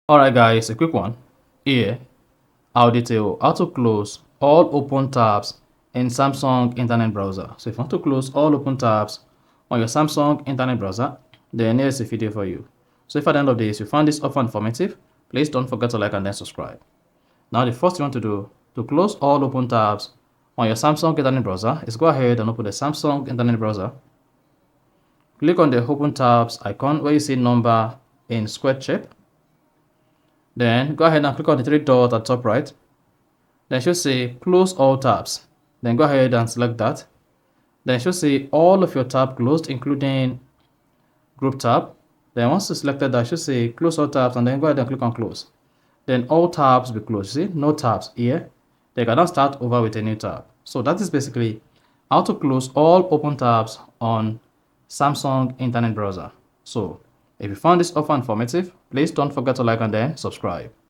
Alright guys, a quick one. Here, I'll detail how to close all open tabs in Samsung Internet Browser. So if you want to close all open tabs on your Samsung Internet Browser, then here's a video for you. So if at the end of this you found this offer informative, please don't forget to like and then subscribe. Now the first thing you want to do to close all open tabs on your Samsung Internet Browser is go ahead and open the Samsung Internet Browser. Click on the open tabs icon where you see number in square shape. Then go ahead and click on the three dots at top right. Then it should say close all tabs. Then go ahead and select that. Then it should say all of your tabs closed, including group tab. Then once you selected that, it should say close all tabs, and then go ahead and click on close. Then all tabs will be closed. See, no tabs here. They cannot start over with a new tab. So that is basically how to close all open tabs on Samsung Internet Browser. So if you found this offer informative, please don't forget to like and then subscribe.